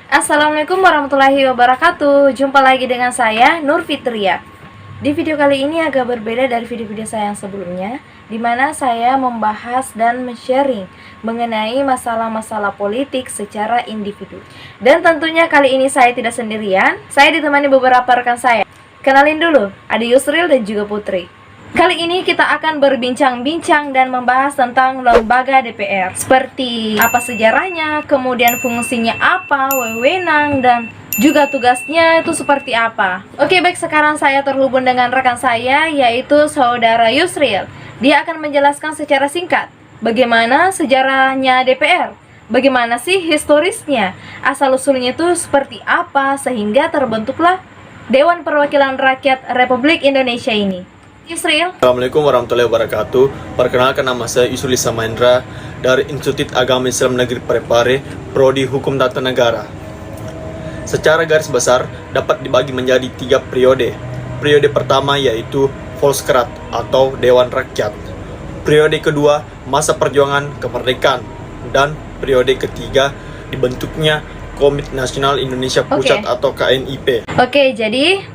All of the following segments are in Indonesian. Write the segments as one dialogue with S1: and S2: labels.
S1: Assalamualaikum warahmatullahi wabarakatuh. Jumpa lagi dengan saya Nur Fitria. Di video kali ini agak berbeda dari video-video saya yang sebelumnya, di mana saya membahas dan men-sharing mengenai masalah-masalah politik secara individu. Dan tentunya kali ini saya tidak sendirian, saya ditemani beberapa rekan saya. Kenalin dulu, ada Yusril dan juga Putri. Kali ini kita akan berbincang-bincang dan membahas tentang lembaga DPR, seperti apa sejarahnya, kemudian fungsinya apa, wewenang, dan juga tugasnya itu seperti apa. Oke, baik, sekarang saya terhubung dengan rekan saya, yaitu Saudara Yusril. Dia akan menjelaskan secara singkat bagaimana sejarahnya DPR, bagaimana sih historisnya, asal-usulnya itu seperti apa, sehingga terbentuklah Dewan Perwakilan Rakyat Republik Indonesia ini. Yusril.
S2: Assalamualaikum warahmatullahi wabarakatuh. Perkenalkan, nama saya Yusril Samaendra dari Institut Agama Islam Negeri Parepare, Prodi Hukum Tata Negara. Secara garis besar dapat dibagi menjadi 3 periode. Periode pertama yaitu Volkskrad atau Dewan Rakyat. Periode kedua masa perjuangan kemerdekaan, dan periode ketiga dibentuknya Komite Nasional Indonesia Pusat atau KNIP.
S1: Oke, jadi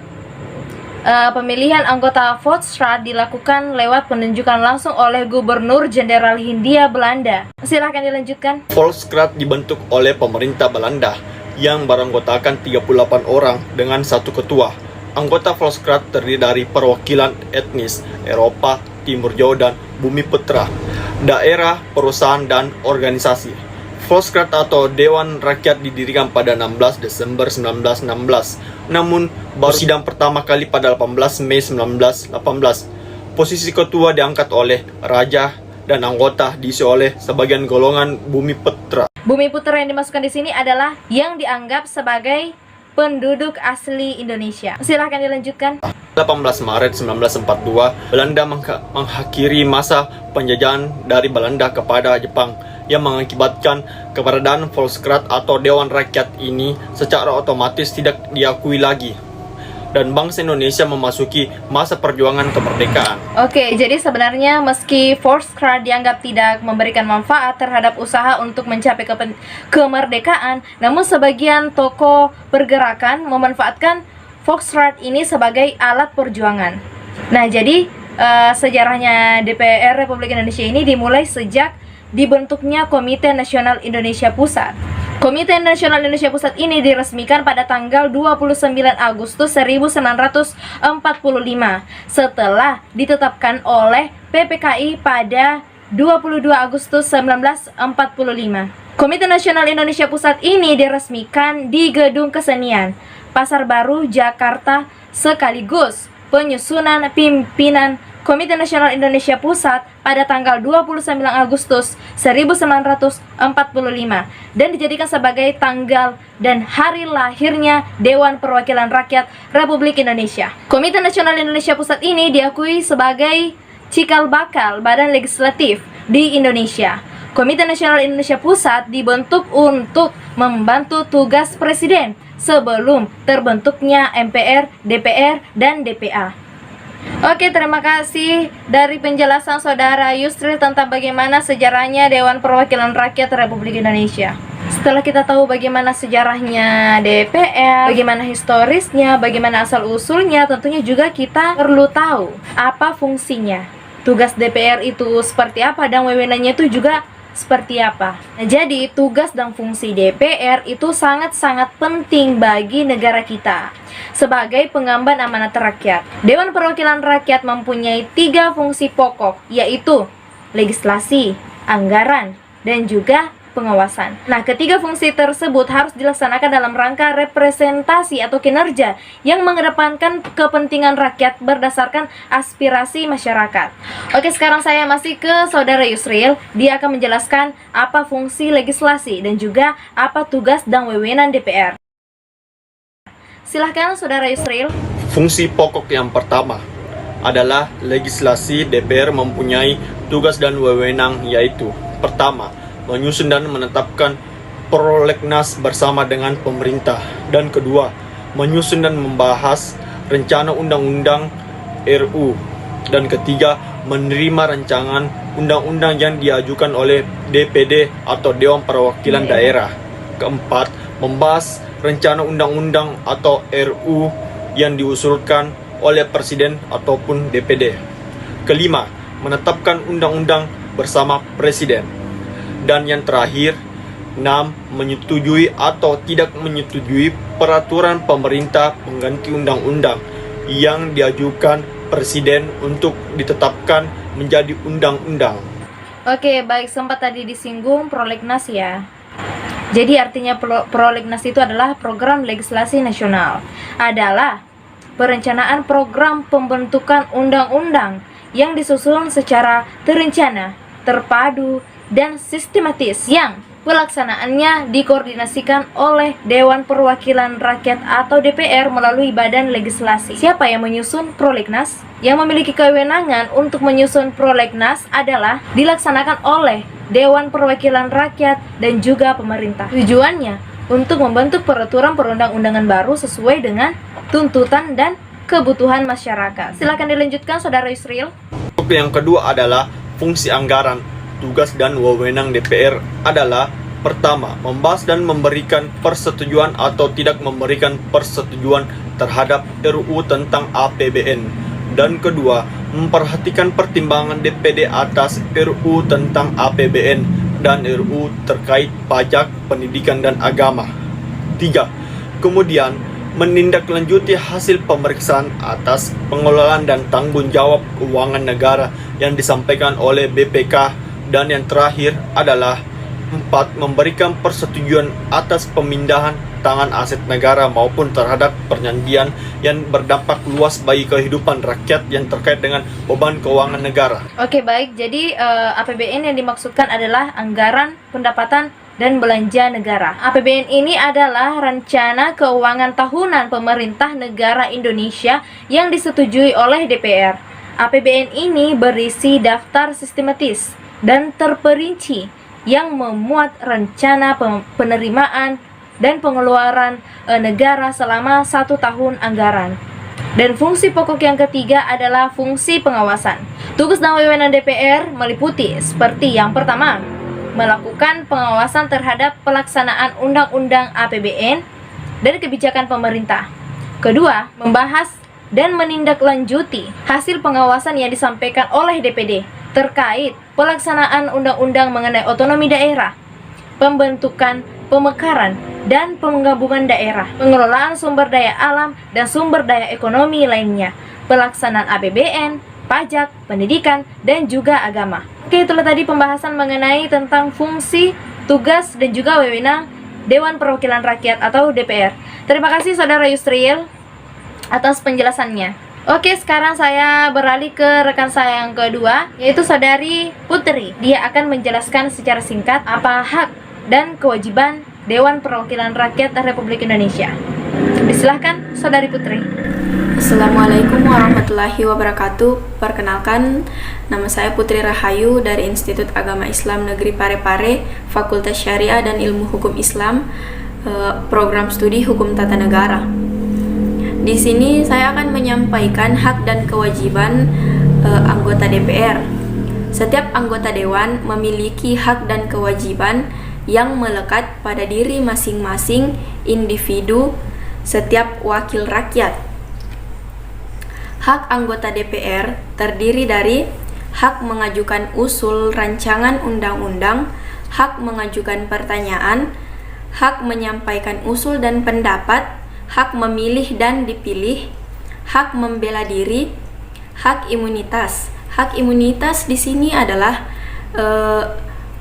S1: pemilihan anggota Volksraad dilakukan lewat penunjukan langsung oleh Gubernur Jenderal Hindia Belanda. Silahkan dilanjutkan.
S2: Volkskrad dibentuk oleh pemerintah Belanda yang beranggotakan 38 orang dengan 1 ketua. Anggota Volkskrad terdiri dari perwakilan etnis Eropa, Timur Jauh, dan Bumi Putra, daerah, perusahaan, dan organisasi. Volkskrad atau Dewan Rakyat didirikan pada 16 Desember 1916, namun baru sidang pertama kali pada 18 Mei 1918. Posisi ketua diangkat oleh raja dan anggota diisi oleh sebagian golongan Bumi Putra.
S1: Bumi Putra yang dimasukkan di sini adalah yang dianggap sebagai penduduk asli Indonesia. Silahkan dilanjutkan.
S2: 18 Maret 1942, Belanda mengakhiri masa penjajahan dari Belanda kepada Jepang, yang mengakibatkan keberadaan Volkskrad atau Dewan Rakyat ini secara otomatis tidak diakui lagi, dan bangsa Indonesia memasuki masa perjuangan kemerdekaan.
S1: Oke, jadi sebenarnya meski Volkskrad dianggap tidak memberikan manfaat terhadap usaha untuk mencapai kemerdekaan, namun sebagian tokoh pergerakan memanfaatkan Volkskrad ini sebagai alat perjuangan. Nah, jadi sejarahnya DPR Republik Indonesia ini dimulai sejak dibentuknya Komite Nasional Indonesia Pusat. Komite Nasional Indonesia Pusat ini diresmikan pada tanggal 29 Agustus 1945 setelah ditetapkan oleh PPKI pada 22 Agustus 1945. Komite Nasional Indonesia Pusat ini diresmikan di Gedung Kesenian Pasar Baru, Jakarta, sekaligus penyusunan pimpinan Komite Nasional Indonesia Pusat pada tanggal 29 Agustus 1945 dan dijadikan sebagai tanggal dan hari lahirnya Dewan Perwakilan Rakyat Republik Indonesia. Komite Nasional Indonesia Pusat ini diakui sebagai cikal bakal badan legislatif di Indonesia. Komite Nasional Indonesia Pusat dibentuk untuk membantu tugas Presiden sebelum terbentuknya MPR, DPR, dan DPA. Oke, terima kasih dari penjelasan Saudara Yusril tentang bagaimana sejarahnya Dewan Perwakilan Rakyat Republik Indonesia. Setelah kita tahu bagaimana sejarahnya DPR, bagaimana historisnya, bagaimana asal-usulnya, tentunya juga kita perlu tahu apa fungsinya. Tugas DPR itu seperti apa dan wewenangnya itu juga seperti apa. Nah, jadi tugas dan fungsi DPR itu sangat-sangat penting bagi negara kita sebagai pengemban amanat rakyat. Dewan Perwakilan Rakyat mempunyai 3 fungsi pokok, yaitu legislasi, anggaran, dan juga pengawasan. Nah, ketiga fungsi tersebut harus dilaksanakan dalam rangka representasi atau kinerja yang mengedepankan kepentingan rakyat berdasarkan aspirasi masyarakat. Oke, sekarang saya masih ke Saudara Yusril. Dia akan menjelaskan apa fungsi legislasi dan juga apa tugas dan wewenang DPR. Silahkan Saudara Yusril.
S2: Fungsi pokok yang pertama adalah legislasi. DPR mempunyai tugas dan wewenang, yaitu pertama, menyusun dan menetapkan prolegnas bersama dengan pemerintah, dan kedua, menyusun dan membahas rencana undang-undang RU, dan ketiga, menerima rancangan undang-undang yang diajukan oleh DPD atau Dewan Perwakilan Daerah. Keempat, membahas rencana undang-undang atau RU yang diusulkan oleh Presiden ataupun DPD. Kelima, menetapkan undang-undang bersama Presiden. Dan yang terakhir, 6. Menyetujui atau tidak menyetujui peraturan pemerintah pengganti undang-undang yang diajukan Presiden untuk ditetapkan menjadi undang-undang.
S1: Oke, baik, sempat tadi disinggung prolegnas ya. Jadi artinya prolegnas itu adalah program legislasi nasional. Adalah perencanaan program pembentukan undang-undang yang disusun secara terencana, terpadu, dan sistematis yang pelaksanaannya dikoordinasikan oleh Dewan Perwakilan Rakyat atau DPR melalui badan legislasi. Siapa yang menyusun prolegnas? Yang memiliki kewenangan untuk menyusun prolegnas adalah dilaksanakan oleh Dewan Perwakilan Rakyat dan juga pemerintah. Tujuannya untuk membentuk peraturan perundang-undangan baru sesuai dengan tuntutan dan kebutuhan masyarakat. Silakan dilanjutkan, Saudara Yusril.
S2: Yang kedua adalah fungsi anggaran. Tugas dan wewenang DPR adalah: pertama, membahas dan memberikan persetujuan atau tidak memberikan persetujuan terhadap RUU tentang APBN. Dan kedua, memperhatikan pertimbangan DPD atas RUU tentang APBN dan RUU terkait pajak, pendidikan, dan agama. 3. Kemudian, menindaklanjuti hasil pemeriksaan atas pengelolaan dan tanggung jawab keuangan negara yang disampaikan oleh BPK. Dan yang terakhir adalah 4. Memberikan persetujuan atas pemindahan tangan aset negara maupun terhadap perjanjian yang berdampak luas bagi kehidupan rakyat yang terkait dengan beban keuangan negara.
S1: Oke, baik. Jadi APBN yang dimaksudkan adalah anggaran pendapatan dan belanja negara. APBN ini adalah rencana keuangan tahunan pemerintah negara Indonesia yang disetujui oleh DPR. APBN ini berisi daftar sistematis dan terperinci yang memuat rencana penerimaan dan pengeluaran negara selama 1 tahun anggaran. Dan fungsi pokok yang ketiga adalah fungsi pengawasan. Tugas dan wewenang DPR meliputi seperti yang pertama, melakukan pengawasan terhadap pelaksanaan undang-undang APBN dan kebijakan pemerintah. Kedua, membahas dan menindaklanjuti hasil pengawasan yang disampaikan oleh DPD terkait pelaksanaan undang-undang mengenai otonomi daerah, pembentukan, pemekaran, dan penggabungan daerah, pengelolaan sumber daya alam dan sumber daya ekonomi lainnya, pelaksanaan APBN, pajak, pendidikan, dan juga agama. Oke, itulah tadi pembahasan mengenai tentang fungsi, tugas, dan juga wewenang Dewan Perwakilan Rakyat atau DPR. Terima kasih Saudara Yusril atas penjelasannya. Oke, sekarang saya beralih ke rekan saya yang kedua, yaitu Saudari Putri. Dia akan menjelaskan secara singkat apa hak dan kewajiban Dewan Perwakilan Rakyat Republik Indonesia. Disilahkan, Saudari Putri.
S3: Assalamualaikum warahmatullahi wabarakatuh. Perkenalkan, nama saya Putri Rahayu dari Institut Agama Islam Negeri Parepare, Fakultas Syariah dan Ilmu Hukum Islam, Program Studi Hukum Tata Negara. Di sini saya akan menyampaikan hak dan kewajiban anggota DPR. Setiap anggota dewan memiliki hak dan kewajiban yang melekat pada diri masing-masing individu setiap wakil rakyat. Hak anggota DPR terdiri dari hak mengajukan usul rancangan undang-undang, hak mengajukan pertanyaan, hak menyampaikan usul dan pendapat, hak memilih dan dipilih, hak membela diri, hak imunitas. Hak imunitas di sini adalah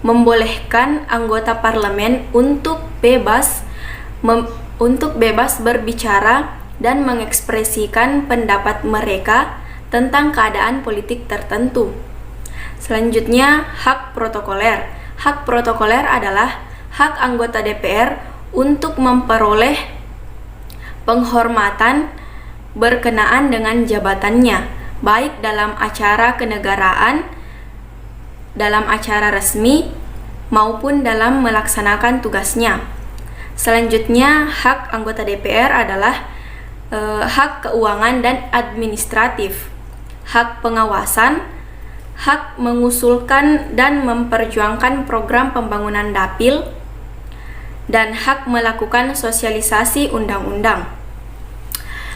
S3: membolehkan anggota parlemen untuk bebas berbicara dan mengekspresikan pendapat mereka tentang keadaan politik tertentu. Selanjutnya, hak protokoler. Hak protokoler adalah hak anggota DPR untuk memperoleh penghormatan berkenaan dengan jabatannya, baik dalam acara kenegaraan, dalam acara resmi, maupun dalam melaksanakan tugasnya. Selanjutnya, hak anggota DPR adalah hak keuangan dan administratif, hak pengawasan, hak mengusulkan dan memperjuangkan program pembangunan dapil, dan hak melakukan sosialisasi undang-undang.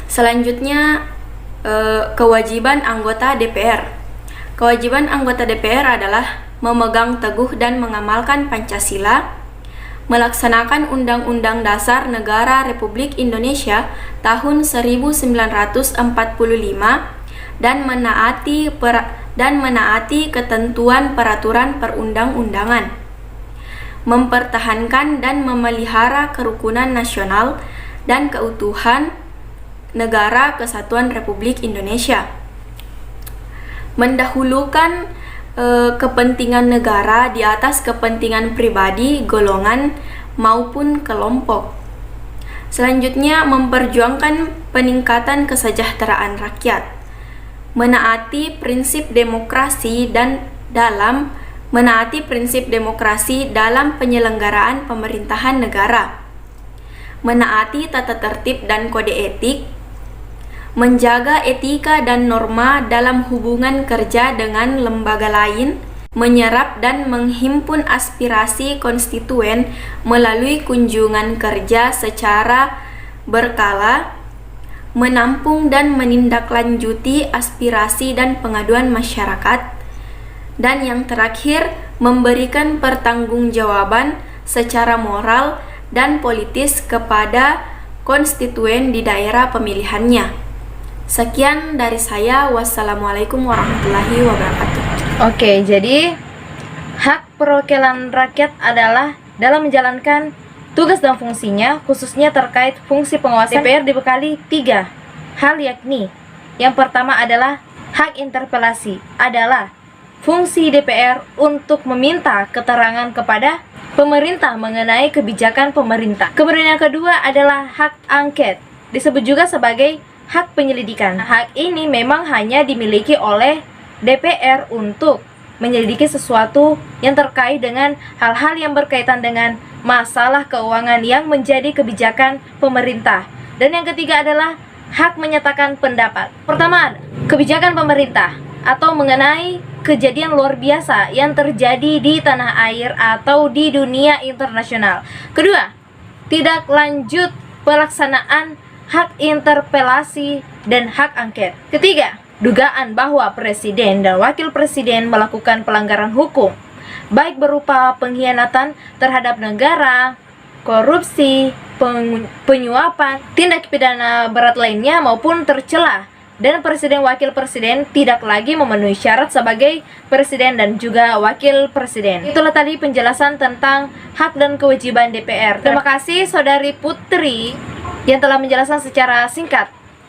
S3: Selanjutnya, kewajiban anggota DPR. Kewajiban anggota DPR adalah memegang teguh dan mengamalkan Pancasila, melaksanakan Undang-Undang Dasar Negara Republik Indonesia tahun 1945 dan menaati ketentuan peraturan perundang-undangan, mempertahankan dan memelihara kerukunan nasional dan keutuhan Negara Kesatuan Republik Indonesia, mendahulukan kepentingan negara di atas kepentingan pribadi, golongan, maupun kelompok. Selanjutnya, memperjuangkan peningkatan kesejahteraan rakyat, menaati prinsip demokrasi dalam penyelenggaraan pemerintahan negara, menaati tata tertib dan kode etik, menjaga etika dan norma dalam hubungan kerja dengan lembaga lain, menyerap dan menghimpun aspirasi konstituen melalui kunjungan kerja secara berkala, menampung dan menindaklanjuti aspirasi dan pengaduan masyarakat, dan yang terakhir, memberikan pertanggungjawaban secara moral dan politis kepada konstituen di daerah pemilihannya. Sekian dari saya. Wassalamualaikum warahmatullahi wabarakatuh.
S1: Oke, jadi hak perwakilan rakyat adalah dalam menjalankan tugas dan fungsinya, khususnya terkait fungsi pengawasan. DPR dibekali 3 hal, yakni yang pertama adalah hak interpelasi, adalah fungsi DPR untuk meminta keterangan kepada pemerintah mengenai kebijakan pemerintah. Kemudian yang kedua adalah hak angket, disebut juga sebagai hak penyelidikan. Hak ini memang hanya dimiliki oleh DPR untuk menyelidiki sesuatu yang terkait dengan hal-hal yang berkaitan dengan masalah keuangan yang menjadi kebijakan pemerintah. Dan yang ketiga adalah hak menyatakan pendapat. Pertama, kebijakan pemerintah atau mengenai kejadian luar biasa yang terjadi di tanah air atau di dunia internasional. Kedua, tidak lanjut pelaksanaan hak interpelasi dan hak angket. Ketiga, dugaan bahwa presiden dan wakil presiden melakukan pelanggaran hukum, baik berupa pengkhianatan terhadap negara, korupsi, penyuapan, tindak pidana berat lainnya maupun tercela, dan presiden wakil presiden tidak lagi memenuhi syarat sebagai presiden dan juga wakil presiden. Itulah tadi penjelasan tentang hak dan kewajiban DPR. Terima kasih Saudari Putri yang telah menjelaskan secara singkat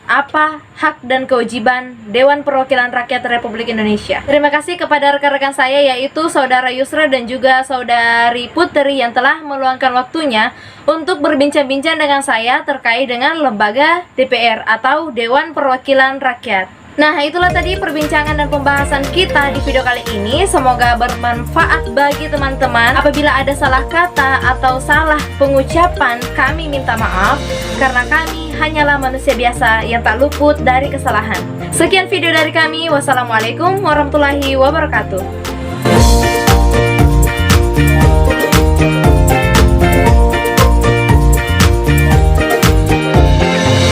S1: apa hak dan kewajiban Dewan Perwakilan Rakyat Republik Indonesia. Terima kasih kepada rekan-rekan saya, yaitu Saudara Yusra dan juga Saudari Putri yang telah meluangkan waktunya untuk berbincang-bincang dengan saya terkait dengan lembaga DPR atau Dewan Perwakilan Rakyat. Nah, itulah tadi perbincangan dan pembahasan kita di video kali ini. Semoga bermanfaat bagi teman-teman. Apabila ada salah kata atau salah pengucapan, kami minta maaf, karena kami hanyalah manusia biasa yang tak luput dari kesalahan. Sekian video dari kami. Wassalamualaikum warahmatullahi wabarakatuh.